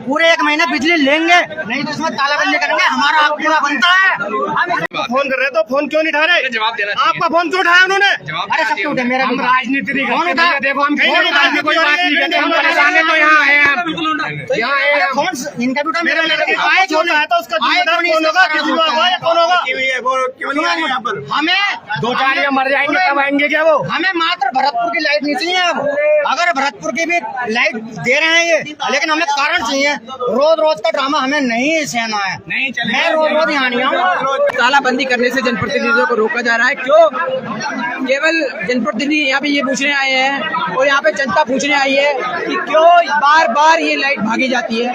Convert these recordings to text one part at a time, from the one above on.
पूरे 1 महीना बिजली लेंगे, नहीं तो इसमें तालाबंदी करेंगे। हमारा हक पूरा बनता है। फोन कर रहे तो फोन क्यों नहीं उठा रहे? जवाब देना। आपका फोन क्यों उठाया उन्होंने? अरे सब क्यों उठे? मेरा हम राजनीति नहीं फोन उठा। देखो, हम कोई बात नहीं करते, हम परेशान है तो यहाँ आए हैं। फोन इनका भी उठा। मेरा लड़का आए क्यों नहीं? तो उसका जिम्मेदार कौन होगा? किसी को होगा या कौन होगा? क्यों नहीं आए यहाँ पर? हमें 2-4 या मर जाएंगे तब आएंगे क्या वो? हमें मात्र भरतपुर की लाइट नहीं चाहिए। अब अगर भरतपुर की भी लाइट दे रहे हैं ये, लेकिन हमें कारण चाहिए। रोज रोज का ड्रामा हमें नहीं सहना है। मैं रोज रोज यहाँ नहीं आऊँगा। तालाबंदी करने से जनप्रतिनिधियों को रोका जा रहा है। क्यों? केवल जनप्रतिनिधि यहाँ पे ये पूछने आए हैं और यहाँ पे जनता पूछने आई है कि क्यों बार बार ये लाइट भगाई जाती है।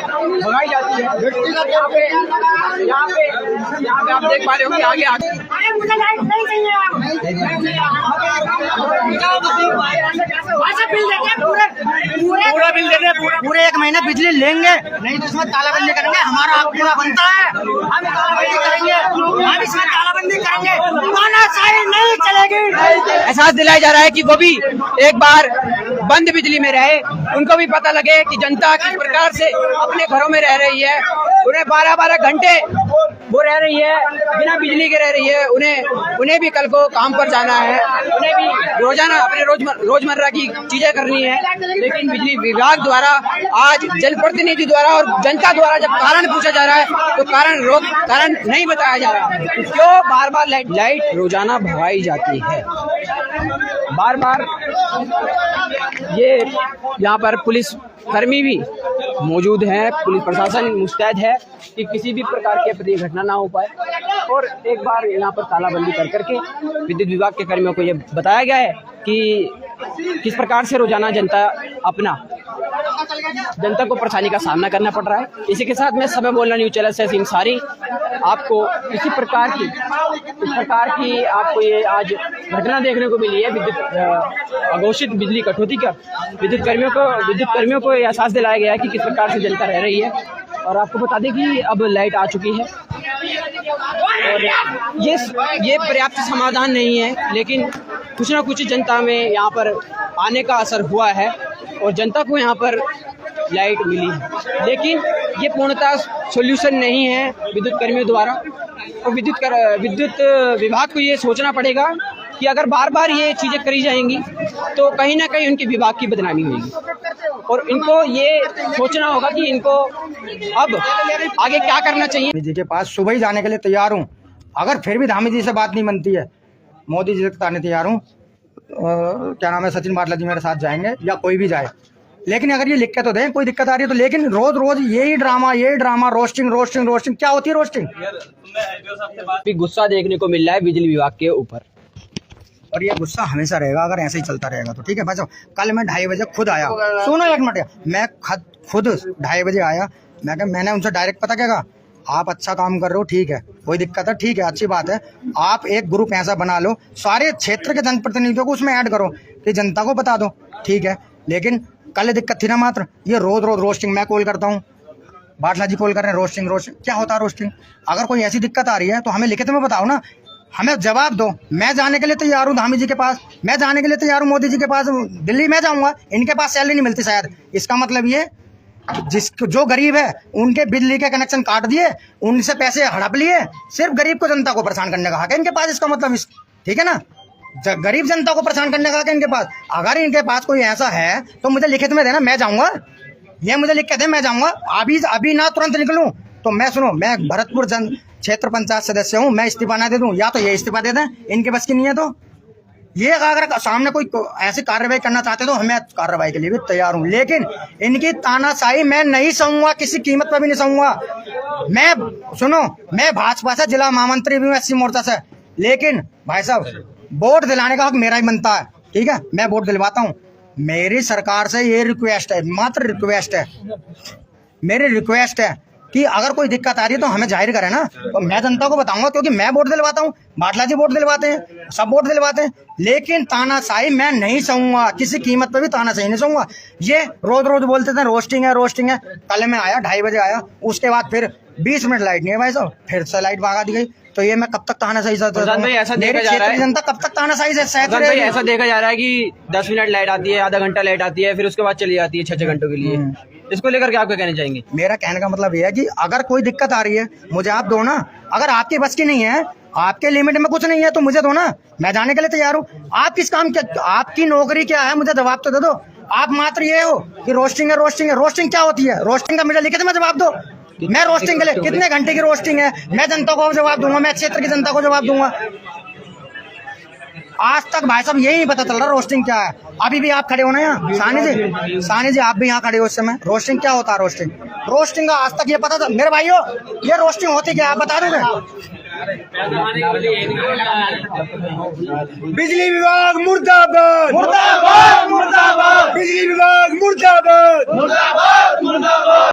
यहाँ पे आप देख पा रहे हो कि आगे मुझे लाइट नहीं चाहिए। पूरा बिल देते हैं। पूरे 1 महीना बिजली लेंगे, नहीं तो इसमें तालाबंदी करेंगे। हमारा हक पूरा बनता है। हम तालाबंदी करेंगे, हम इसमें तालाबंदी करेंगे। तानाशाही नहीं चलेगी। एहसास दिलाया जा रहा है कि वो भी एक बार बंद बिजली में रहे, उनको भी पता लगे कि जनता किस प्रकार से अपने घरों में रह रही है। उन्हें 12-12 घंटे वो रह रही है, बिना बिजली के रह रही है। उन्हें भी कल को काम पर जाना है, उन्हें भी रोजाना अपने रोजमर्रा की चीजें करनी है। लेकिन बिजली विभाग द्वारा आज जनप्रतिनिधि द्वारा और जनता द्वारा जब कारण पूछा जा रहा है तो कारण नहीं बताया जा रहा। क्यों बार बार लाइट रोजाना भगाई जाती है? बार बार ये यहाँ पर पुलिस कर्मी भी मौजूद हैं, पुलिस प्रशासन मुस्तैद है कि किसी भी प्रकार की अप्रिय घटना ना हो पाए। और एक बार यहाँ पर तालाबंदी कर करके विद्युत विभाग के कर्मियों को ये बताया गया है कि किस प्रकार से रोजाना जनता को परेशानी का सामना करना पड़ रहा है। इसी के साथ मैं समय बोलना न्यूज़ चैनल से असीम सारी आपको इस प्रकार की आपको ये आज घटना देखने को मिली है अघोषित बिजली कटौती का। विद्युत कर्मियों को एहसास दिलाया गया है कि किस प्रकार से जनता रह रही है। और आपको बता दें कि अब लाइट आ चुकी है और ये पर्याप्त समाधान नहीं है, लेकिन कुछ ना कुछ जनता में यहाँ पर आने का असर हुआ है और जनता को यहाँ पर लाइट मिली है। लेकिन ये पूर्णतः सॉल्यूशन नहीं है विद्युत कर्मियों द्वारा। और विद्युत विभाग को ये सोचना पड़ेगा कि अगर बार बार ये चीज़ें करी जाएंगी तो कहीं ना कहीं उनके विभाग की बदनामी होगी। और इनको ये सोचना होगा कि इनको अब आगे क्या करना चाहिए। जी के पास सुबह ही जाने के लिए तैयार हूँ। अगर फिर भी धामी जी से बात नहीं बनती है, मोदी जी तक आने तैयार हूँ। क्या नाम है, सचिन बाटला जी मेरे साथ जाएंगे या कोई भी जाए। लेकिन अगर ये लिख के तो दें, कोई दिक्कत आ रही है तो। लेकिन रोज रोज यही ड्रामा रोस्टिंग क्या होती है रोस्टिंग? गुस्सा देखने को मिल रहा है बिजली विभाग के ऊपर और ये गुस्सा हमेशा रहेगा अगर ऐसे ही चलता रहेगा तो। ठीक है भाई साहब, कल मैं 2:30 बजे खुद आया। सुनो एक मिनट, मैं खुद 2:30 बजे आया। मैंने उनसे डायरेक्ट पता क्या कहा, आप अच्छा काम कर रहे हो, ठीक है, कोई दिक्कत है, ठीक है, अच्छी बात है। आप एक ग्रुप ऐसा बना लो, सारे क्षेत्र के जनप्रतिनिधियों को उसमें ऐड करो कि जनता को बता दो, ठीक है। लेकिन कल दिक्कत थी ना मात्र ये रोज रोस्टिंग। मैं कॉल करता हूँ, बाटला जी कॉल कर रहे हैं, रोस्टिंग क्या होता है रोस्टिंग? अगर कोई ऐसी दिक्कत आ रही है तो हमें लिखित में बताओ ना, हमें जवाब दो। मैं जाने के लिए तैयार हूँ धामी जी के पास, मैं जाने के लिए तैयार हूँ मोदी जी के पास। दिल्ली में जाऊँगा, इनके पास सैलरी नहीं मिलती शायद। इसका मतलब ये जो गरीब है उनके बिजली के कनेक्शन काट दिए, उनसे पैसे हड़प लिए, सिर्फ गरीब को जनता को परेशान करने का हक है इनके पास। इसका मतलब ठीक है ना, गरीब जनता को परेशान करने का हक है इनके पास। अगर इनके पास कोई ऐसा है तो मुझे लिखित में देना, मैं जाऊँगा। ये मुझे लिख के दे, मैं जाऊँगा। अभी ना तुरंत निकलूँ तो मैं भरतपुर क्षेत्र पंचायत सदस्य हूँ, मैं इस्तीफा ना दे दूँ या तो ये इस्तीफा दे दें, इनके बस की नहीं है तो। ये अगर सामने कोई ऐसी कार्रवाई करना चाहते तो मैं कार्रवाई के लिए भी तैयार हूँ। लेकिन इनकी तानाशाही मैं नहीं सहूंगा, किसी कीमत पर भी नहीं सहूंगा। मैं भाजपा से जिला महामंत्री भी हूँ, SC मोर्चा से। लेकिन भाई साहब, वोट दिलाने का हक मेरा ही बनता है, ठीक है, मैं वोट दिलवाता हूँ। मेरी सरकार से ये रिक्वेस्ट है, मात्र रिक्वेस्ट है, मेरी रिक्वेस्ट है कि अगर कोई दिक्कत आ रही है तो हमें जाहिर करें ना, तो मैं जनता को बताऊंगा, क्योंकि मैं वोट दिलवाता हूँ, बाटला जी वोट दिलवाते हैं, सब वोट दिलवाते हैं। लेकिन तानाशाही मैं नहीं सहूंगा, किसी कीमत पर भी तानाशाही नहीं सहूंगा। ये रोज बोलते थे रोस्टिंग है। कल मैं आया 2:30 बजे आया, उसके बाद फिर 20 मिनट लाइट नहीं है भाई साहब, फिर से लाइट भगा दी गई। तो ये मैं कब तक तानाशाही से जनता कब तक तानाशाही से ऐसा देखा जा रहा है कि 10 मिनट लाइट आती है, आधा घंटा लाइट आती है, फिर उसके बाद चली जाती है 6 घंटों के लिए। इसको लेकर के आप क्या कहना चाहेंगे? मेरा कहने का मतलब ये है कि अगर कोई दिक्कत आ रही है मुझे आप दो ना, अगर आपकी बस की नहीं है, आपके लिमिट में कुछ नहीं है तो मुझे दो ना, मैं जाने के लिए तैयार हूँ। आप किस काम के, आपकी नौकरी क्या है, मुझे जवाब तो दे दो। आप मात्र ये हो कि रोस्टिंग है, रोस्टिंग है। रोस्टिंग क्या होती है? रोस्टिंग का मुझे लिखे थे, मैं जवाब दो। मैं रोस्टिंग के लिए कितने घंटे की रोस्टिंग है, मैं जनता को जवाब दूंगा, मैं क्षेत्र की जनता को जवाब दूंगा। आज तक भाई साहब यही नहीं पता चल रहा रोस्टिंग क्या है। अभी भी आप खड़े हो ना यहाँ, सानी जी आप भी यहाँ खड़े हो इस समय। रोस्टिंग क्या होता है? रोस्टिंग का आज तक ये पता था मेरे भाइयों, ये रोस्टिंग होती क्या है, आप बता दोगे? बिजली विभाग मुर्दाबाद, मुर्दाबाद, मुर्दाबाद। बिजली विभाग मुर्दाबाद, मुर्दाबाद, मुर्दाबाद।